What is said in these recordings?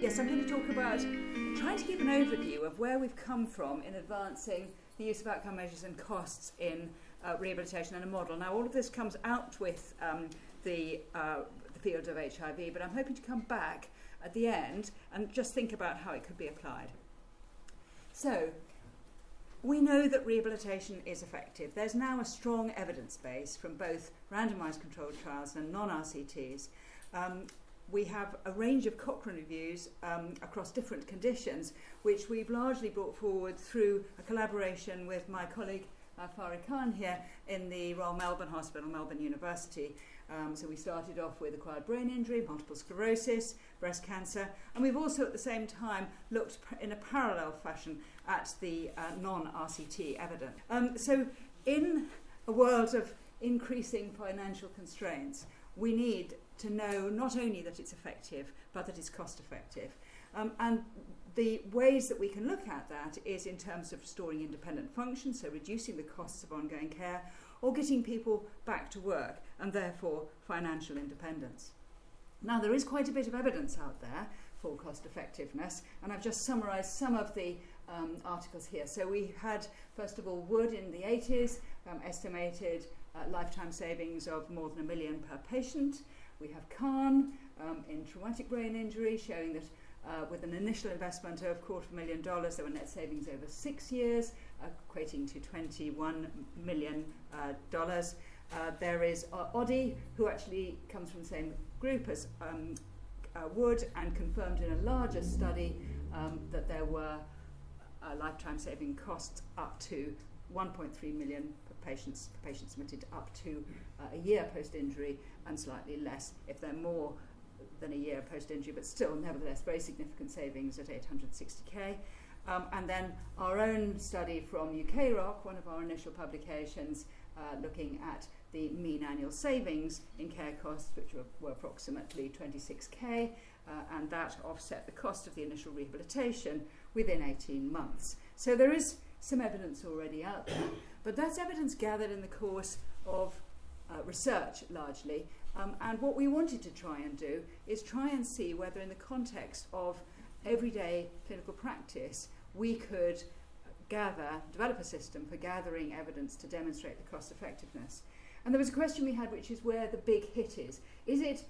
Yes, I'm going to talk about trying to give an overview of where we've come from in advancing the use of outcome measures and costs in rehabilitation and a model. Now, all of this comes out with the field of HIV, but I'm hoping to come back at the end and just think about how it could be applied. So, we know that rehabilitation is effective. There's now a strong evidence base from both randomised controlled trials and non-RCTs. We have a range of Cochrane reviews across different conditions, which we've largely brought forward through a collaboration with my colleague Farid Khan here in the Royal Melbourne Hospital, Melbourne University. So we started off with acquired brain injury, multiple sclerosis, breast cancer, and we've also at the same time looked in a parallel fashion at the non-RCT evidence. So in a world of increasing financial constraints, we need to know not only that it's effective, but that it's cost effective. And the ways that we can look at that is in terms of restoring independent function, so reducing the costs of ongoing care, or getting people back to work, and therefore financial independence. Now, there is quite a bit of evidence out there for cost effectiveness, and I've just summarised some of the articles here. So we had, first of all, Wood in the 80s, estimated lifetime savings of more than $1 million per patient. We have Khan in traumatic brain injury, showing that with an initial investment of $250,000, there were net savings over 6 years, equating to $21 million. There is Oddy, who actually comes from the same group as Wood, and confirmed in a larger study that there were lifetime saving costs up to $1.3 million for patients admitted up to a year post-injury, and slightly less if they're more than a year post-injury, but still, nevertheless, very significant savings at $860,000. And then our own study from UK-ROC, one of our initial publications, looking at the mean annual savings in care costs, which were approximately $26,000, and that offset the cost of the initial rehabilitation within 18 months. So there is some evidence already out there, but that's evidence gathered in the course of research largely, and what we wanted to try and do is try and see whether in the context of everyday clinical practice we could develop a system for gathering evidence to demonstrate the cost effectiveness. And there was a question we had, which is where the big hit is. Is it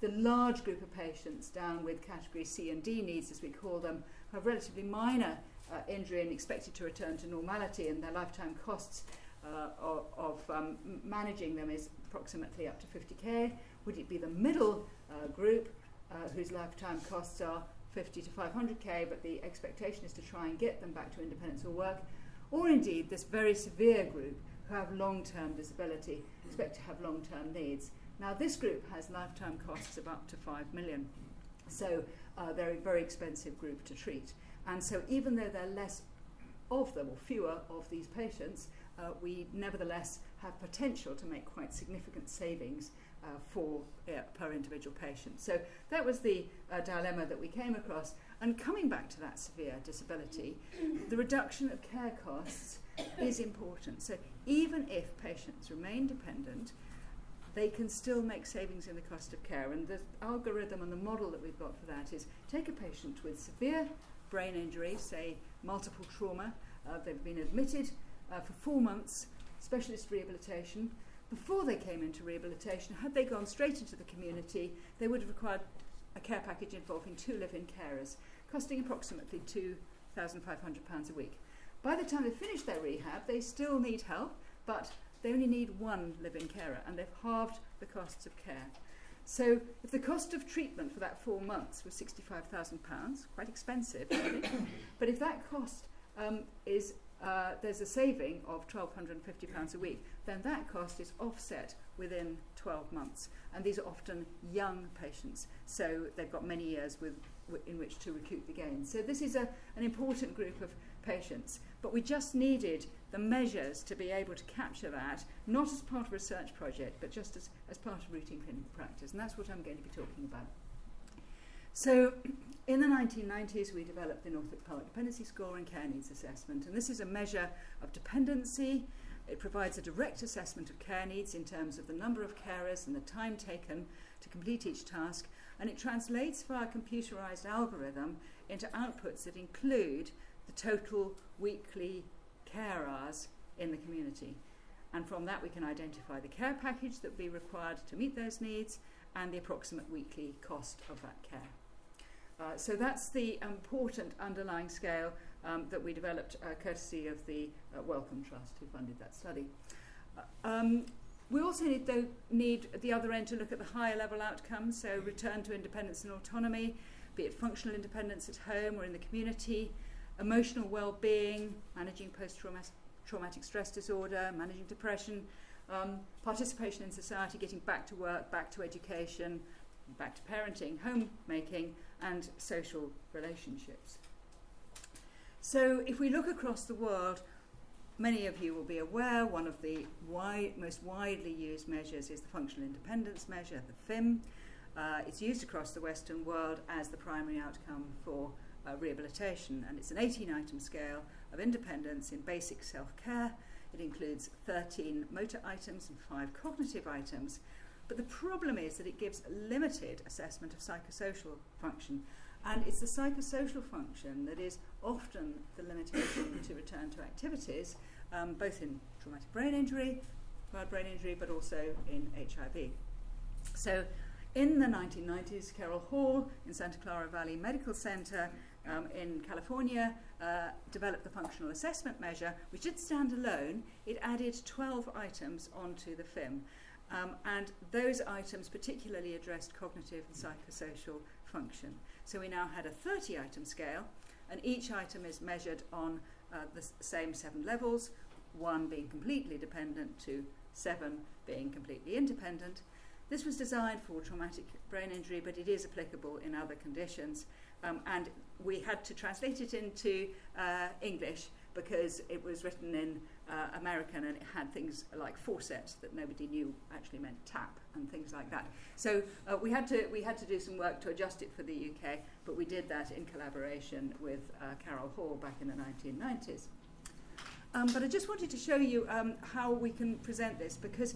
the large group of patients down with category C and D needs, as we call them, who have relatively minor injury and expected to return to normality, and their lifetime costs of managing them is approximately up to $50,000? Would it be the middle group whose lifetime costs are $50,000 to $500,000, but the expectation is to try and get them back to independence or work? Or indeed this very severe group who have long-term disability, expect to have long-term needs? Now, this group has lifetime costs of up to $5 million, so they're a very expensive group to treat. And so even though there are less of them, or fewer of these patients, we nevertheless have potential to make quite significant savings per individual patient. So that was the dilemma that we came across. And coming back to that severe disability, the reduction of care costs is important. So even if patients remain dependent, they can still make savings in the cost of care. And the algorithm and the model that we've got for that is take a patient with severe brain injury, say multiple trauma, they've been admitted for 4 months, specialist rehabilitation. Before they came into rehabilitation, had they gone straight into the community, they would have required a care package involving 2 live-in carers, costing approximately £2,500 a week. By the time they finish their rehab, they still need help, but they only need 1 live-in carer, and they've halved the costs of care. So if the cost of treatment for that 4 months was £65,000, quite expensive, really, but if that cost is there's a saving of £1,250 a week, then that cost is offset within 12 months. And these are often young patients, so they've got many years in which to recoup the gains. So this is an important group of patients, but we just needed the measures to be able to capture that, not as part of a research project, but just as part of routine clinical practice, and that's what I'm going to be talking about. So in the 1990s, we developed the Norfolk Public Dependency Score and Care Needs Assessment, and this is a measure of dependency. It provides a direct assessment of care needs in terms of the number of carers and the time taken to complete each task, and it translates via computerized algorithm into outputs that include the total weekly care hours in the community. And from that we can identify the care package that would be required to meet those needs and the approximate weekly cost of that care. So that's the important underlying scale that we developed courtesy of the Wellcome Trust who funded that study. We also need at the other end to look at the higher level outcomes, so return to independence and autonomy, be it functional independence at home or in the community, emotional well-being, managing post-traumatic stress disorder, managing depression, participation in society, getting back to work, back to education, back to parenting, homemaking, and social relationships. So if we look across the world, many of you will be aware one of the most widely used measures is the functional independence measure, the FIM. It's used across the Western world as the primary outcome for rehabilitation, and it's an 18-item scale of independence in basic self-care. It includes 13 motor items and 5 cognitive items, but the problem is that it gives a limited assessment of psychosocial function, and it's the psychosocial function that is often the limitation to return to activities, both in traumatic brain injury, acquired brain injury, but also in HIV. So in the 1990s, Carol Hall in Santa Clara Valley Medical Center in California developed the functional assessment measure, which did stand alone. It added 12 items onto the FIM. And those items particularly addressed cognitive and psychosocial function. So we now had a 30-item scale, and each item is measured on the same 7 levels, 1 being completely dependent to 7 being completely independent. This was designed for traumatic brain injury, but it is applicable in other conditions. And we had to translate it into English because it was written in American, and it had things like forceps that nobody knew actually meant tap and things like that. So we had to do some work to adjust it for the UK, but we did that in collaboration with Carol Hall back in the 1990s. But I just wanted to show you how we can present this, because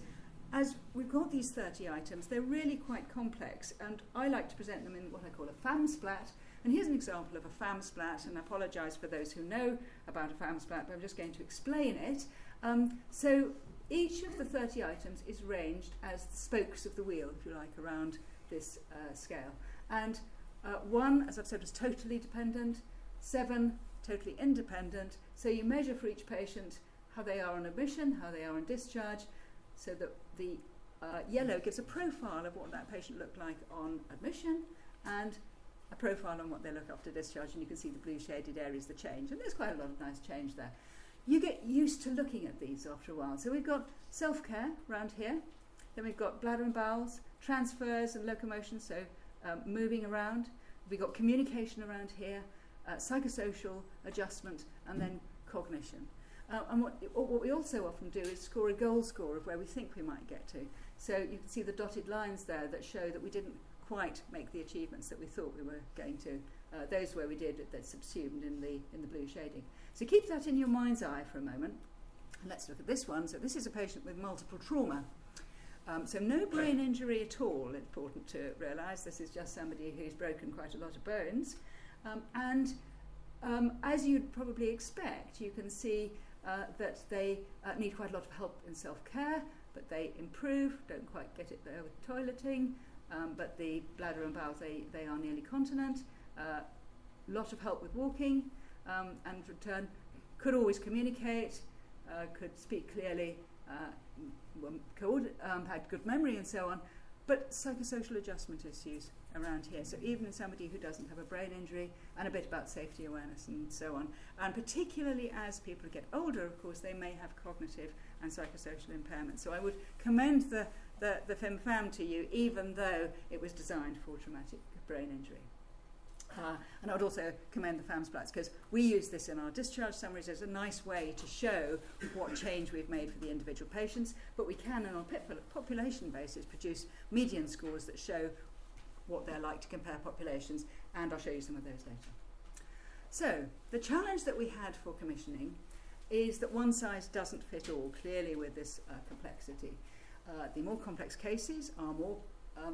as we've got these 30 items, they're really quite complex, and I like to present them in what I call a FAM splat. And here's an example of a FAM splat, and I apologise for those who know about a FAM splat, but I'm just going to explain it. So each of the 30 items is ranged as the spokes of the wheel, if you like, around this scale. And 1, as I've said, was totally dependent, 7, totally independent. So you measure for each patient how they are on admission, how they are on discharge, so that the yellow gives a profile of what that patient looked like on admission, and a profile on what they look after discharge, and you can see the blue shaded areas, the change, and there's quite a lot of nice change there. You get used to looking at these after a while. So we've got self-care around here, then we've got bladder and bowels, transfers and locomotion, so moving around. We've got communication around here, psychosocial adjustment, and then cognition. And what we also often do is score a goal score of where we think we might get to. So you can see the dotted lines there that show that we didn't quite make the achievements that we thought we were going to. Those where we did, that's subsumed in the blue shading. So keep that in your mind's eye for a moment. And let's look at this one. So this is a patient with multiple trauma. So no brain injury at all, important to realise. This is just somebody who's broken quite a lot of bones. As you'd probably expect, you can see that they need quite a lot of help in self-care, but they improve, don't quite get it there with toileting, but the bladder and bowels, they are nearly continent. Lot of help with walking, and return, could always communicate, could speak clearly, had good memory and so on, but psychosocial adjustment issues around here. So even in somebody who doesn't have a brain injury, and a bit about safety awareness and so on. And particularly as people get older, of course, they may have cognitive and psychosocial impairment. So I would commend the FIM-FAM to you, even though it was designed for traumatic brain injury. And I would also commend the FAM splats, because we use this in our discharge summaries as a nice way to show what change we've made for the individual patients, but we can, on a population basis, produce median scores that show what they're like to compare populations, and I'll show you some of those later. So, the challenge that we had for commissioning is that one size doesn't fit all, clearly with this complexity. The more complex cases are more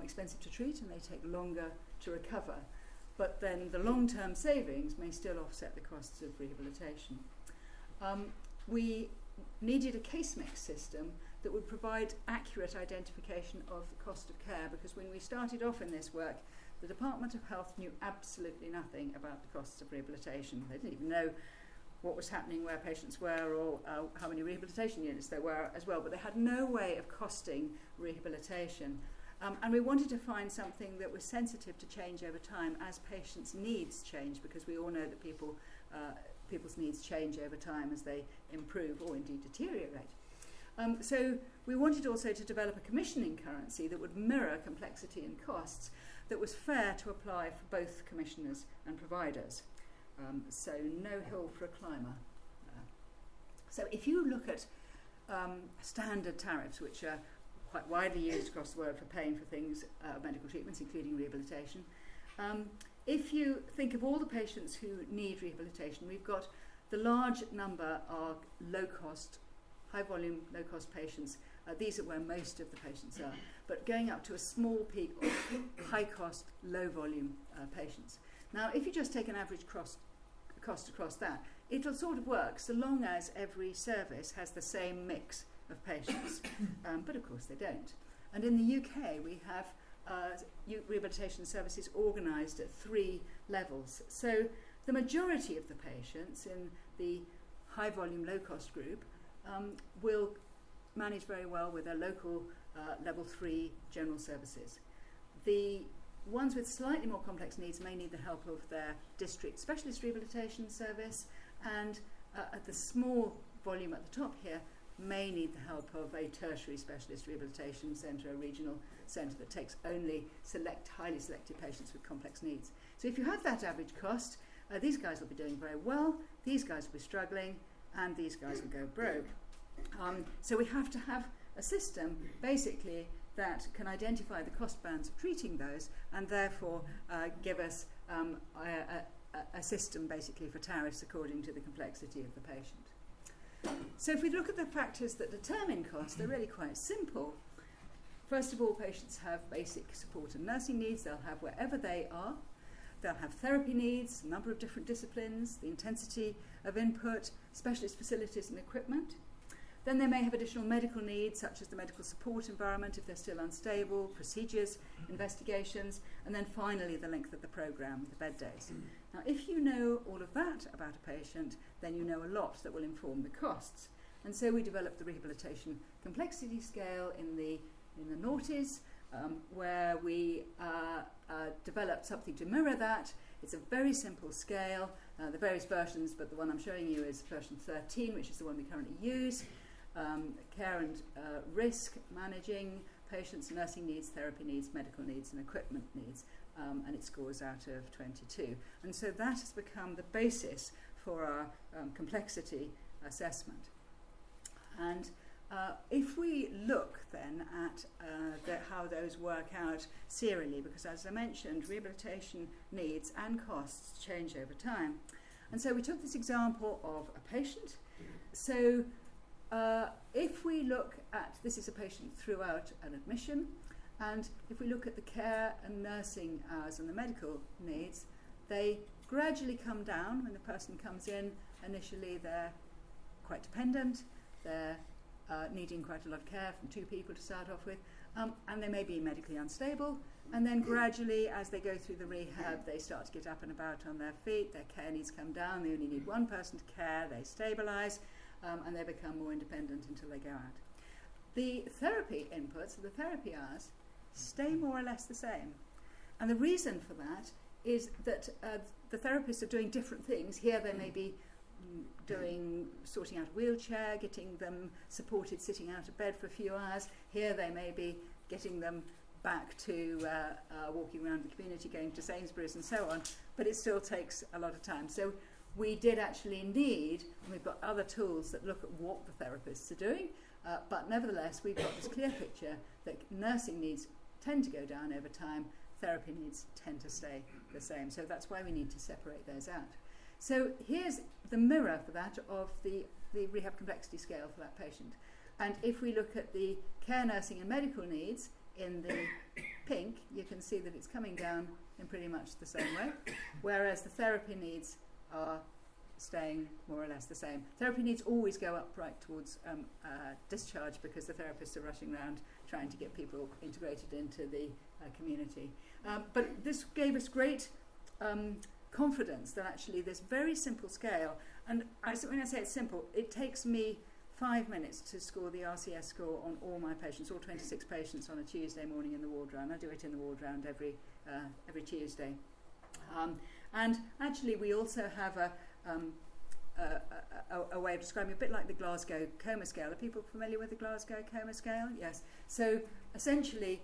expensive to treat and they take longer to recover. But then the long-term savings may still offset the costs of rehabilitation. We needed a case mix system that would provide accurate identification of the cost of care, because when we started off in this work, the Department of Health knew absolutely nothing about the costs of rehabilitation. They didn't even know what was happening where patients were, or how many rehabilitation units there were as well, but they had no way of costing rehabilitation. And we wanted to find something that was sensitive to change over time as patients' needs change, because we all know that people's needs change over time as they improve or indeed deteriorate. So we wanted also to develop a commissioning currency that would mirror complexity and costs, that was fair to apply for both commissioners and providers. So no hill for a climber. So if you look at standard tariffs, which are quite widely used across the world for paying for things, medical treatments, including rehabilitation, if you think of all the patients who need rehabilitation, we've got the large number are low-cost, high-volume, low-cost patients. These are where most of the patients are, but going up to a small peak of high-cost, low-volume patients. Now, if you just take an average cost across that, it'll sort of work so long as every service has the same mix of patients, but of course they don't. And in the UK, we have rehabilitation services organised at 3 levels. So the majority of the patients in the high-volume, low-cost group will manage very well with their local level 3 general services. The ones with slightly more complex needs may need the help of their district specialist rehabilitation service, and at the small volume at the top here may need the help of a tertiary specialist rehabilitation centre, a regional centre that takes only highly selected patients with complex needs. So if you have that average cost, these guys will be doing very well, these guys will be struggling, and these guys will go broke. So we have to have a system basically that can identify the cost bands of treating those, and therefore give us a system basically for tariffs according to the complexity of the patient. So if we look at the factors that determine cost, they're really quite simple. First of all, patients have basic support and nursing needs. They'll have wherever they are. They'll have therapy needs, a number of different disciplines, the intensity of input, specialist facilities and equipment. Then they may have additional medical needs, such as the medical support environment if they're still unstable, procedures, investigations, and then finally the length of the programme, the bed days. Now, if you know all of that about a patient, then you know a lot that will inform the costs. And so we developed the rehabilitation complexity scale in the noughties, where we developed something to mirror that. It's a very simple scale, the various versions, but the one I'm showing you is version 13, which is the one we currently use. Care and risk, managing patients' nursing needs, therapy needs, medical needs and equipment needs, and it scores out of 22. And so that has become the basis for our complexity assessment. And if we look then at how those work out serially, because as I mentioned, rehabilitation needs and costs change over time. And so we took this example of a patient. So if we look at, this is a patient throughout an admission, and if we look at the care and nursing hours and the medical needs, they gradually come down when the person comes in. Initially they're quite dependent, they're needing quite a lot of care from 2 people to start off with, and they may be medically unstable, and then gradually as they go through the rehab they start to get up and about on their feet, their care needs come down, they only need 1 person to care, they stabilise, and they become more independent until they go out. The therapy inputs, the therapy hours, stay more or less the same. And the reason for that is that the therapists are doing different things. Here they may be sorting out a wheelchair, getting them supported sitting out of bed for a few hours. Here they may be getting them back to walking around the community, going to Sainsbury's and so on, but it still takes a lot of time. So we did actually need, and we've got other tools that look at what the therapists are doing, but nevertheless we've got this clear picture that nursing needs tend to go down over time, therapy needs tend to stay the same. So that's why we need to separate those out. So here's the mirror for that of the rehab complexity scale for that patient. And if we look at the care, nursing and medical needs, in the pink, you can see that it's coming down in pretty much the same way, whereas the therapy needs are staying more or less the same. Therapy needs always go up right towards discharge, because the therapists are rushing around trying to get people integrated into the community. But this gave us great confidence that actually this very simple scale, and when I say it's simple, it takes me 5 minutes to score the RCS score on all my patients, all 26 patients, on a Tuesday morning in the ward round. I do it in the ward round every Tuesday. And actually we also have a way of describing, a bit like the Glasgow Coma Scale. Are people familiar with the Glasgow Coma Scale? Yes. So essentially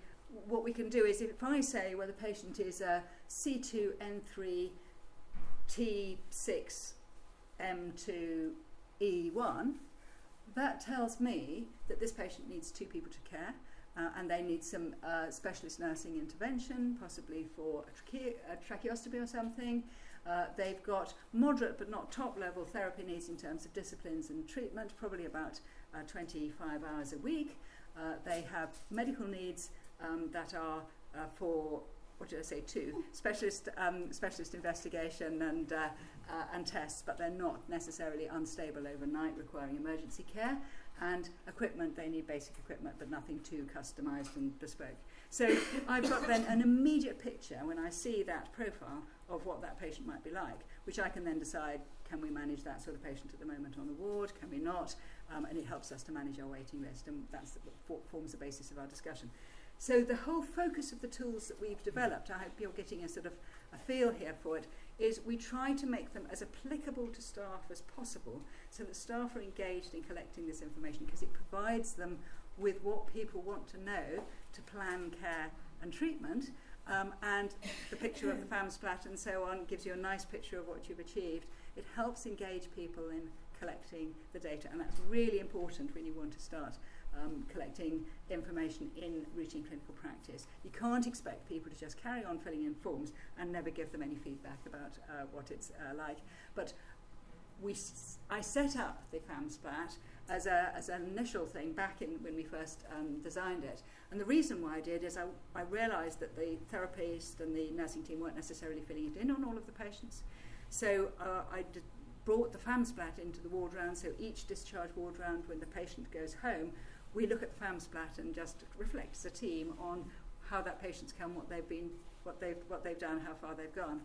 what we can do is, if I say, well, the patient is a C2, N3, T6, M2, E1, that tells me that this patient needs 2 people to care, and they need some specialist nursing intervention, possibly for a tracheostomy or something. They've got moderate but not top level therapy needs in terms of disciplines and treatment, probably about 25 hours a week. They have medical needs that are for, what did I say, 2 specialist investigation and tests, but they're not necessarily unstable overnight, requiring emergency care. And equipment, they need basic equipment, but nothing too customised and bespoke. So I've got then an immediate picture, when I see that profile, of what that patient might be like, which I can then decide, can we manage that sort of patient at the moment on the ward, can we not? And it helps us to manage our waiting list, and that's what forms the basis of our discussion. So the whole focus of the tools that we've developed, I hope you're getting a sort of a feel here for it, is we try to make them as applicable to staff as possible, so that staff are engaged in collecting this information, because it provides them with what people want to know to plan care and treatment, and the picture of the FAM splat and so on gives you a nice picture of what you've achieved. It helps engage people in collecting the data, and that's really important when you want to start collecting information in routine clinical practice. You can't expect people to just carry on filling in forms and never give them any feedback about what it's like. But I set up the FAM splat as an initial thing back in when we first designed it. And the reason why I did is I realised that the therapist and the nursing team weren't necessarily filling it in on all of the patients. So I brought the FAM splat into the ward round, so each discharge ward round, when the patient goes home, we look at the FAM splat and just reflect as a team on how that patient's come, what they've done, how far they've gone.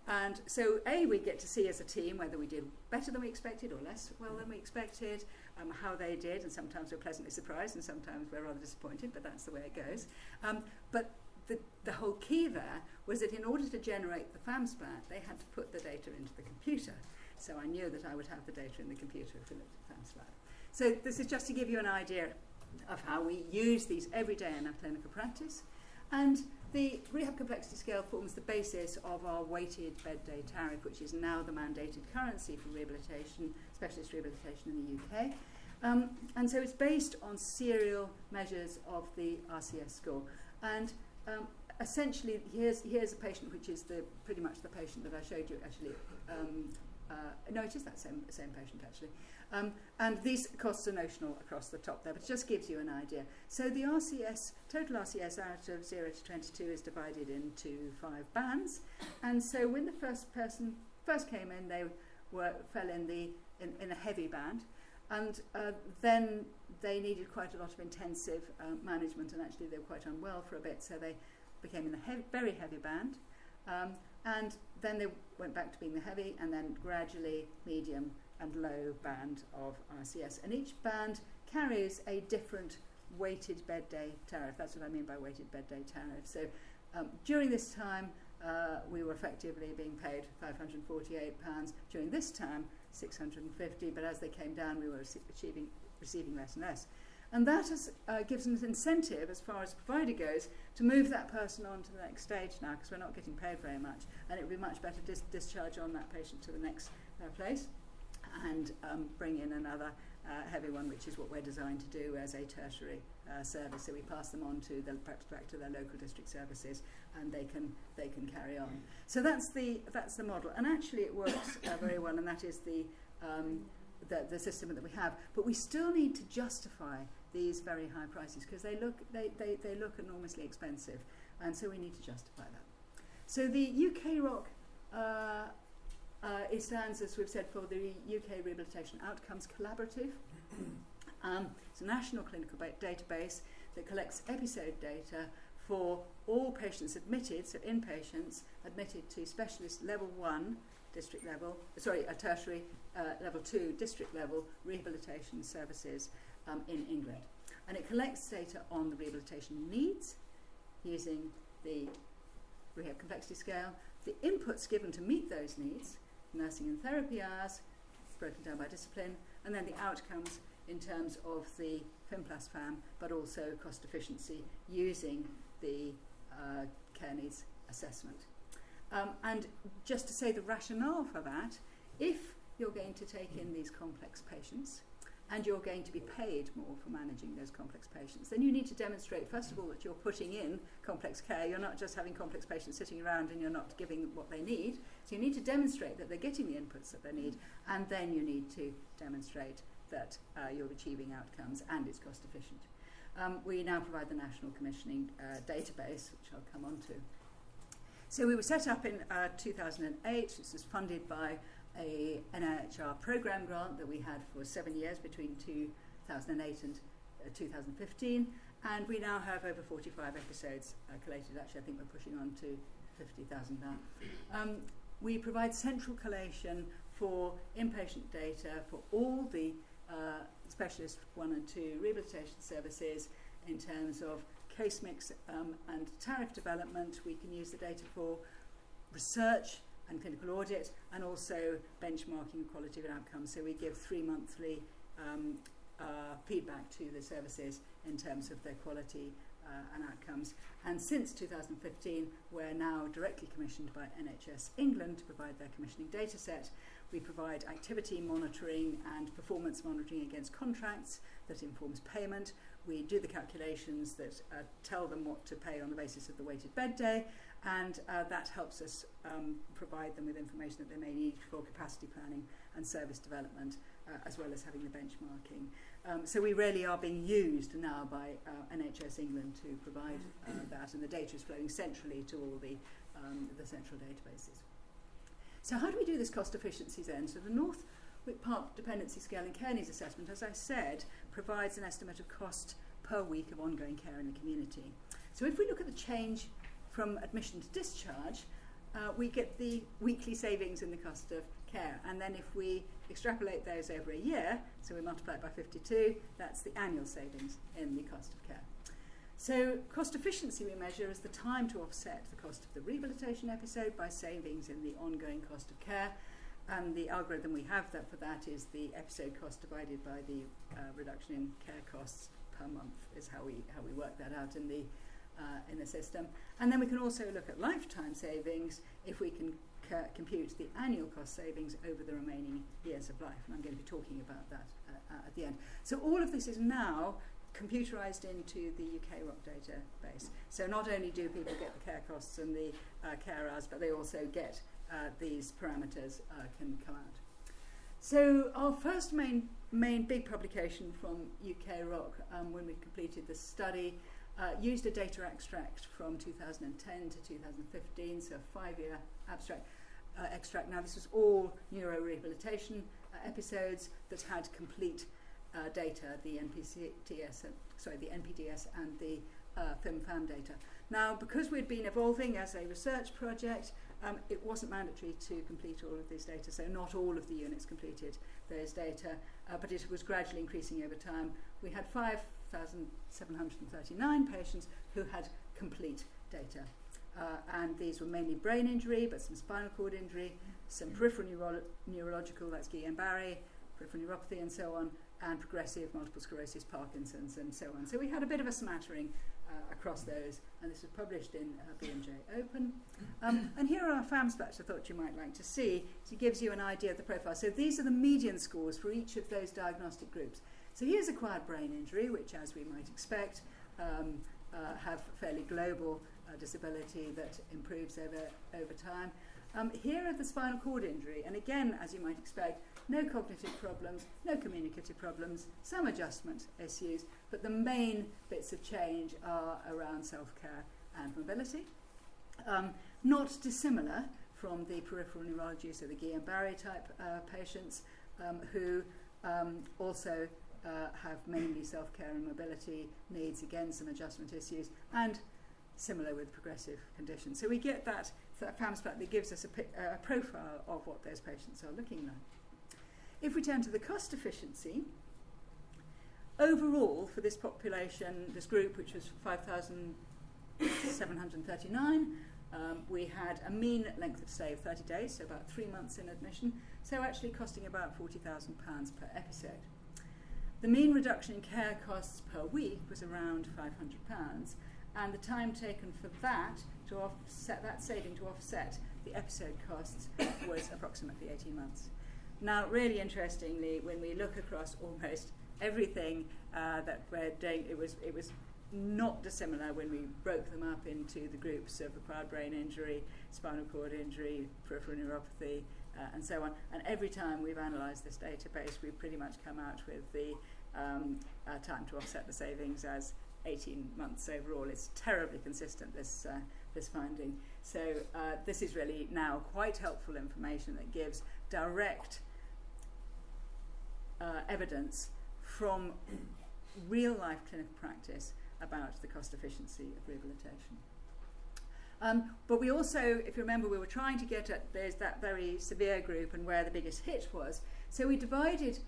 And so we get to see as a team whether we did better than we expected or less well than we expected, how they did, and sometimes we're pleasantly surprised and sometimes we're rather disappointed, but that's the way it goes. But the whole key there was that in order to generate the FAM splat, they had to put the data into the computer. So I knew that I would have the data in the computer if we looked at the FAM splat. So this is just to give you an idea of how we use these every day in our clinical practice. And the Rehab Complexity Scale forms the basis of our weighted bed day tariff, which is now the mandated currency for rehabilitation, specialist rehabilitation in the UK. And so it's based on serial measures of the RCS score. And essentially, here's a patient, which is pretty much the patient that I showed you actually. No, it is that same patient actually. And these costs are notional across the top there, but it just gives you an idea. So the RCS, total RCS out of 0 to 22 is divided into 5 bands. And so when the first person first came in, they fell in a heavy band. And then they needed quite a lot of intensive management, and actually they were quite unwell for a bit, so they became in the very heavy band. And then they went back to being the heavy, and then gradually medium and low band of RCS. And each band carries a different weighted bed day tariff. That's what I mean by weighted bed day tariff. So during this time, we were effectively being paid £548. During this time, £650, but as they came down, we were receiving less and less. And that gives us an incentive, as far as the provider goes, to move that person on to the next stage now, because we're not getting paid very much, and it would be much better to discharge on that patient to the next place and bring in another heavy one, which is what we're designed to do as a tertiary service. So we pass them on to perhaps back to their local district services, and they can carry on. So that's the model, and actually it works very well, and that is the system that we have. But we still need to justify these very high prices, because they look enormously expensive, and so we need to justify that. So the UK-ROC it stands, as we've said, for the UK Rehabilitation Outcomes Collaborative. It's a national clinical database that collects episode data for all patients admitted, so inpatients admitted to specialist level 1 district level, tertiary level 2 district level rehabilitation services in England. And it collects data on the rehabilitation needs using the Rehab Complexity Scale, the inputs given to meet those needs, nursing and therapy hours, broken down by discipline, and then the outcomes in terms of the FIM plus FAM, but also cost efficiency using the care needs assessment. And just to say the rationale for that, if you're going to take in these complex patients and you're going to be paid more for managing those complex patients, then you need to demonstrate, first of all, that you're putting in complex care. You're not just having complex patients sitting around and you're not giving them what they need. So you need to demonstrate that they're getting the inputs that they need, and then you need to demonstrate that you're achieving outcomes and it's cost efficient. We now provide the National Commissioning Database, which I'll come on to. So we were set up in 2008. This was funded by a NHR programme grant that we had for 7 years between 2008 and 2015, and we now have over 45 episodes collated. Actually, I think we're pushing on to 50,000 now. We provide central collation for inpatient data for all the specialist 1 and 2 rehabilitation services in terms of case mix and tariff development. We can use the data for research and clinical audit, and also benchmarking quality of outcomes. So we give 3 monthly feedback to the services in terms of their quality and outcomes. And since 2015, we're now directly commissioned by NHS England to provide their commissioning data set. We provide activity monitoring and performance monitoring against contracts that informs payment. We do the calculations that tell them what to pay on the basis of the weighted bed day, and that helps us provide them with information that they may need for capacity planning and service development, as well as having the benchmarking. So we really are being used now by NHS England to provide that, and the data is flowing centrally to all the central databases. So how do we do this cost efficiency then? So the Norfolk Park Dependency Scale and Care Needs Assessment, as I said, provides an estimate of cost per week of ongoing care in the community. So if we look at the change from admission to discharge, we get the weekly savings in the cost of care, and then if we extrapolate those over a year, so we multiply it by 52, that's the annual savings in the cost of care. So cost efficiency we measure as the time to offset the cost of the rehabilitation episode by savings in the ongoing cost of care, and the algorithm we have for that is the episode cost divided by the reduction in care costs per month is how we work that out in the system. And then we can also look at lifetime savings if we can compute the annual cost savings over the remaining years of life, and I'm going to be talking about that at the end. So all of this is now computerized into the UK-ROC database. So not only do people get the care costs and the care hours, but they also get these parameters can come out. So our first main big publication from UK-ROC, when we completed the study, used a data extract from 2010 to 2015, so a 5-year extract. Now this was all neurorehabilitation episodes that had complete data, the NPDS and the FIM-FAM data. Now, because we'd been evolving as a research project, it wasn't mandatory to complete all of these data, so not all of the units completed those data, but it was gradually increasing over time. We had 5,739 patients who had complete data, and these were mainly brain injury, but some spinal cord injury, some peripheral neurological, that's Guillain-Barré, peripheral neuropathy and so on, and progressive multiple sclerosis, Parkinson's and so on. So we had a bit of a smattering across those, and this was published in B&J Open. And here are our FAM splats I thought you might like to see. So it gives you an idea of the profile. So these are the median scores for each of those diagnostic groups. So here's acquired brain injury, which, as we might expect, have fairly global disability that improves over time. Here are the spinal cord injury, and again, as you might expect, no cognitive problems, no communicative problems, some adjustment issues, but the main bits of change are around self-care and mobility. Not dissimilar from the peripheral neurology, so the Guillain-Barré type patients who also have mainly self-care and mobility needs, again some adjustment issues, and similar with progressive conditions. So we get that FAM splat that gives us a profile of what those patients are looking like. If we turn to the cost efficiency, overall for this population, this group, which was 5,739, we had a mean length of stay of 30 days, so about 3 months in admission, so actually costing about £40,000 per episode. The mean reduction in care costs per week was around £500, and the time taken for that to offset that saving to offset the episode costs was approximately 18 months. Now, really interestingly, when we look across almost everything that we're doing, it was not dissimilar when we broke them up into the groups of acquired brain injury, spinal cord injury, peripheral neuropathy, and so on. And every time we've analysed this database, we've pretty much come out with the time to offset the savings as 18 months overall. It's terribly consistent, this finding. So this is really now quite helpful information that gives direct evidence from real-life clinical practice about the cost efficiency of rehabilitation. But we also, if you remember, we were trying to get at there's that very severe group and where the biggest hit was. So we divided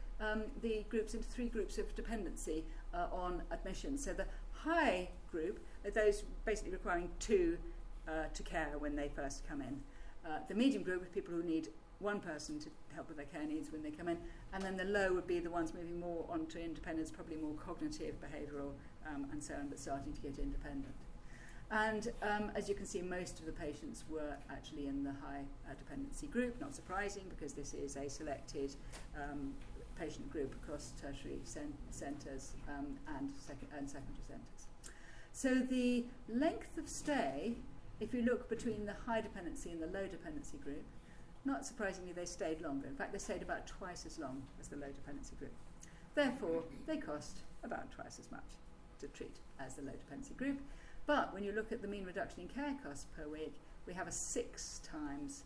the groups into 3 groups of dependency on admission. So the high group are those basically requiring 2 to care when they first come in. The medium group is people who need 1 person to help with their care needs when they come in, and then the low would be the ones moving more onto independence, probably more cognitive, behavioural, and so on, but starting to get independent. And as you can see, most of the patients were actually in the high dependency group, not surprising because this is a selected patient group across tertiary centres and secondary centres. So the length of stay, if you look between the high dependency and the low dependency group, not surprisingly they stayed longer. In fact, they stayed about twice as long as the low dependency group. Therefore, they cost about twice as much to treat as the low dependency group. But when you look at the mean reduction in care costs per week, we have a 6 times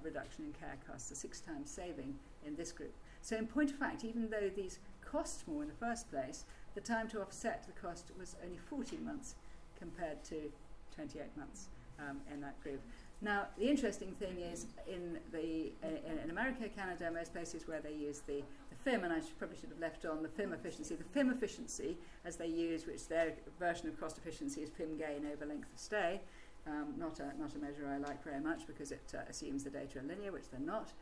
reduction in care costs, a 6 times saving in this group. So in point of fact, even though these cost more in the first place, the time to offset the cost was only 14 months compared to 28 months in that group. Now, the interesting thing is in America, Canada, most places where they use the FIM, and I probably should have left on the FIM efficiency. The FIM efficiency, as they use, which their version of cost efficiency is FIM gain over length of stay, not a measure I like very much because it assumes the data are linear, which they're not.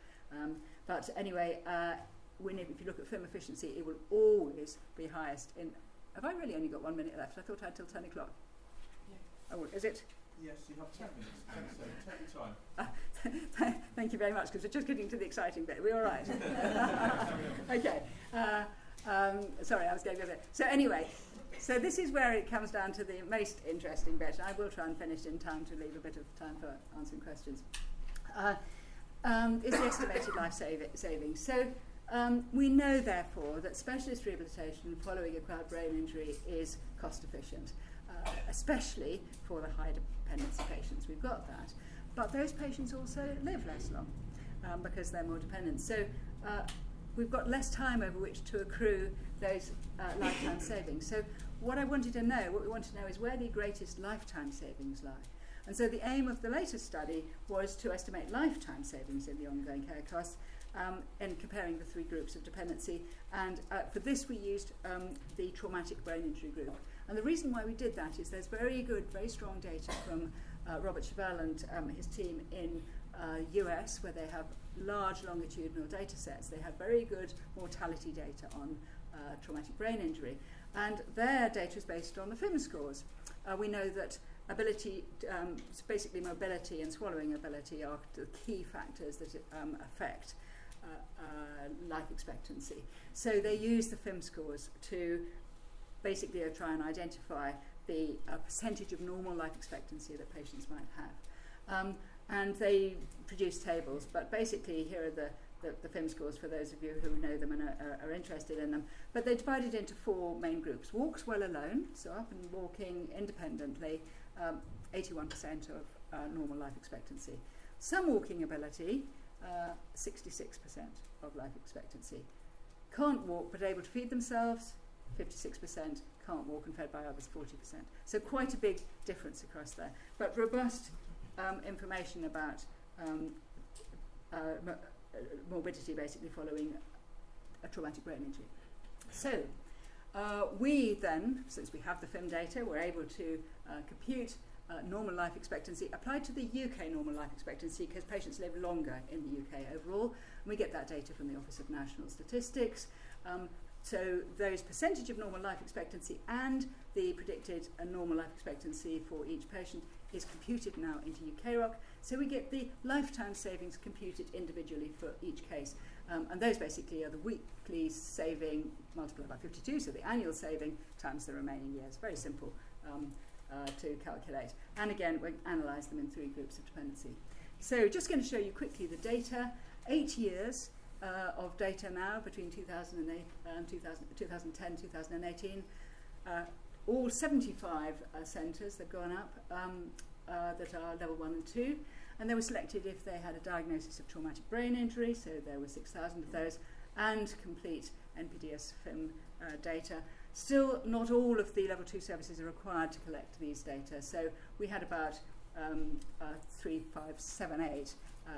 But anyway, if you look at FIM efficiency, it will always be highest in... Have I really only got 1 minute left? I thought I had till 10 o'clock. Yeah. Oh, is it? Yes, you have 10 minutes, so take your time. Thank you very much, because we're just getting to the exciting bit. Are we all right? Okay. Sorry, I was going over there. So anyway, so this is where it comes down to the most interesting bit. I will try and finish in time to leave a bit of time for answering questions. Is the estimated life savings. So we know, therefore, that specialist rehabilitation following acquired brain injury is cost efficient, especially for the high dependency patients. We've got that. But those patients also live less long because they're more dependent. So we've got less time over which to accrue those lifetime savings. So what we wanted to know is where the greatest lifetime savings lie. And so the aim of the latest study was to estimate lifetime savings in the ongoing care costs and comparing the 3 groups of dependency. And for this we used the traumatic brain injury group. And the reason why we did that is there's very strong data from Robert Chevelle and his team in US, where they have large longitudinal data sets. They have very good mortality data on traumatic brain injury. And their data is based on the FIM scores. We know that ability, basically mobility and swallowing ability are the key factors that affect life expectancy. So they use the FIM scores to basically try and identify the percentage of normal life expectancy that patients might have. And they produce tables, but basically here are the FIM scores for those of you who know them and are interested in them. But they're divided into 4 main groups. Walks well alone, so up and walking independently, 81% of normal life expectancy. Some walking ability, 66% of life expectancy. Can't walk but able to feed themselves, 56%. Can't walk and fed by others, 40%. So quite a big difference across there. But robust information about morbidity basically following a traumatic brain injury. So we then, since we have the FIM data, we're able to compute normal life expectancy applied to the UK normal life expectancy, because patients live longer in the UK overall. And we get that data from the Office of National Statistics. So those percentage of normal life expectancy and the predicted normal life expectancy for each patient is computed now into UK-ROC. So we get the lifetime savings computed individually for each case. And those basically are the weekly saving multiplied by 52, so the annual saving times the remaining years. Very simple to calculate. And again, we analyse them in 3 groups of dependency. So just going to show you quickly the data. 8 years of data now between 2008 and 2010, 2018. All 75 centres that have gone up that are level 1 and 2. And they were selected if they had a diagnosis of traumatic brain injury, so there were 6,000 of those, and complete NPDS FIM data. Still, not all of the level 2 services are required to collect these data. So we had about 3, 5, 7, 8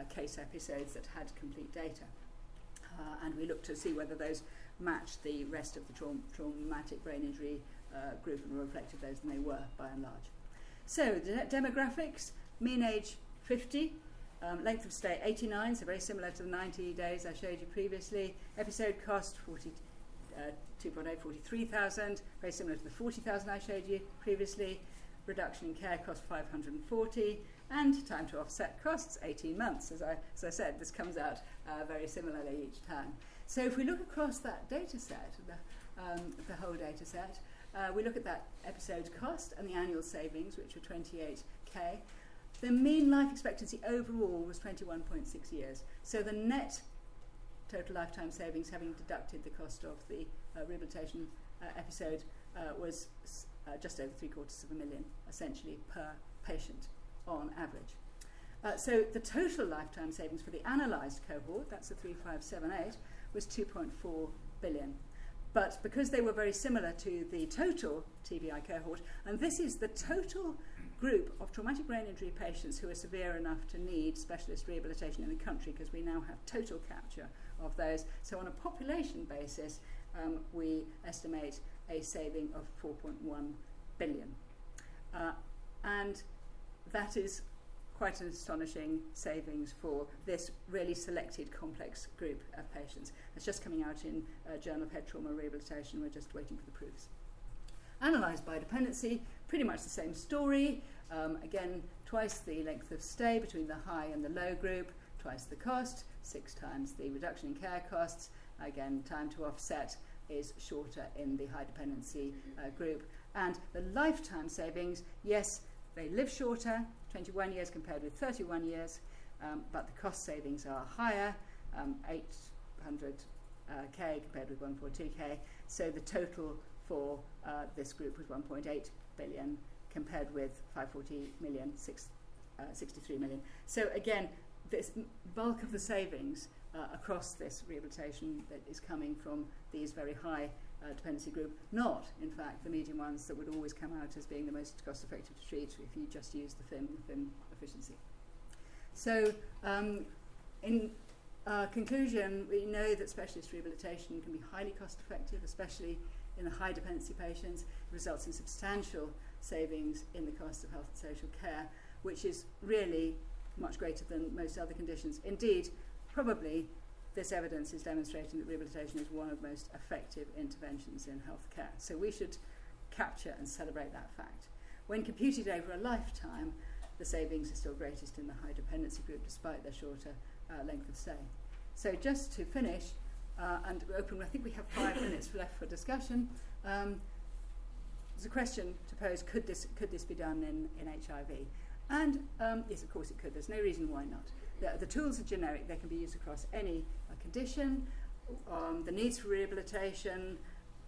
case episodes that had complete data. And we looked to see whether those matched the rest of the traumatic brain injury group and reflected those, and they were, by and large. So, demographics, mean age 50, length of stay 89, so very similar to the 90 days I showed you previously. Episode cost 43,000, very similar to the 40,000 I showed you previously. Reduction in care cost 540, and time to offset costs 18 months. As I said, this comes out very similarly each time. So if we look across that data set, the whole data set, we look at that episode cost and the annual savings, which were 28k. The mean life expectancy overall was 21.6 years. So the net total lifetime savings, having deducted the cost of the rehabilitation episode, was just over $750,000, essentially, per patient on average. So the total lifetime savings for the analysed cohort, that's the 3578, was 2.4 billion. But because they were very similar to the total TBI cohort, and this is the total group of traumatic brain injury patients who are severe enough to need specialist rehabilitation in the country, because we now have total capture of those. So on a population basis, we estimate a saving of 4.1 billion. And that is quite an astonishing savings for this really selected complex group of patients. It's just coming out in Journal of Head Trauma Rehabilitation. We're just waiting for the proofs. Analysed by dependency, pretty much the same story. Again, twice the length of stay between the high and the low group, twice the cost, 6 times the reduction in care costs. Again, time to offset is shorter in the high dependency group. And the lifetime savings, yes, they live shorter, 21 years compared with 31 years, but the cost savings are higher, 800k compared with 142k. So the total for this group was 1.8 billion compared with 540 million, 63 million. So again, this bulk of the savings across this rehabilitation that is coming from these very high dependency group, not in fact the medium ones that would always come out as being the most cost effective to treat if you just use the FIM efficiency. So in conclusion, we know that specialist rehabilitation can be highly cost effective, especially in the high dependency patients. It results in substantial savings in the cost of health and social care, which is really much greater than most other conditions. Indeed, probably this evidence is demonstrating that rehabilitation is one of the most effective interventions in healthcare. So we should capture and celebrate that fact. When computed over a lifetime, the savings are still greatest in the high dependency group, despite their shorter length of stay. So just to finish and open, I think we have 5 minutes left for discussion. There's a question to pose: could this be done in HIV? And yes, of course it could. There's no reason why not. The tools are generic. They can be used across any condition, the needs for rehabilitation,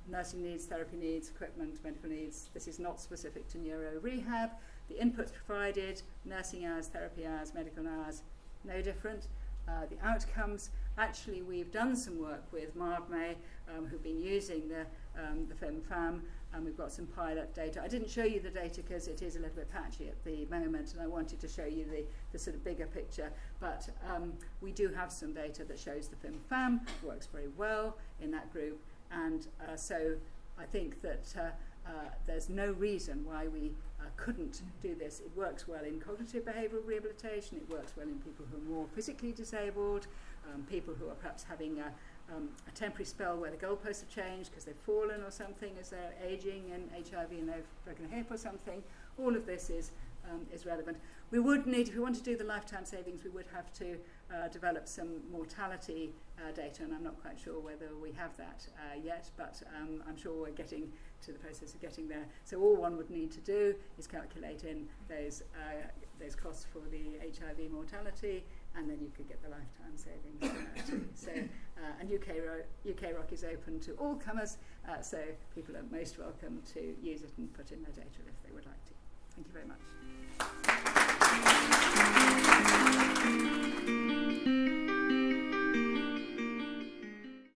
nursing needs, therapy needs, equipment, medical needs. This is not specific to neuro rehab. The inputs provided, nursing hours, therapy hours, medical hours, no different. The outcomes, actually we've done some work with MARBME who've been using the FIM-FAM, and we've got some pilot data. I didn't show you the data because it is a little bit patchy at the moment, and I wanted to show you the sort of bigger picture, but we do have some data that shows the FIM-FAM works very well in that group, and so I think that there's no reason why we couldn't do this. It works well in cognitive behavioural rehabilitation, it works well in people who are more physically disabled, people who are perhaps having a temporary spell where the goalposts have changed because they've fallen or something as they're ageing in HIV and they've broken a hip or something. All of this is relevant. We would need, if we want to do the lifetime savings, we would have to develop some mortality data, and I'm not quite sure whether we have that yet, but I'm sure we're getting to the process of getting there. So all one would need to do is calculate in those costs for the HIV mortality, and then you could get the lifetime savings too. So, and UK-ROC is open to all comers, so people are most welcome to use it and put in their data if they would like to. Thank you very much.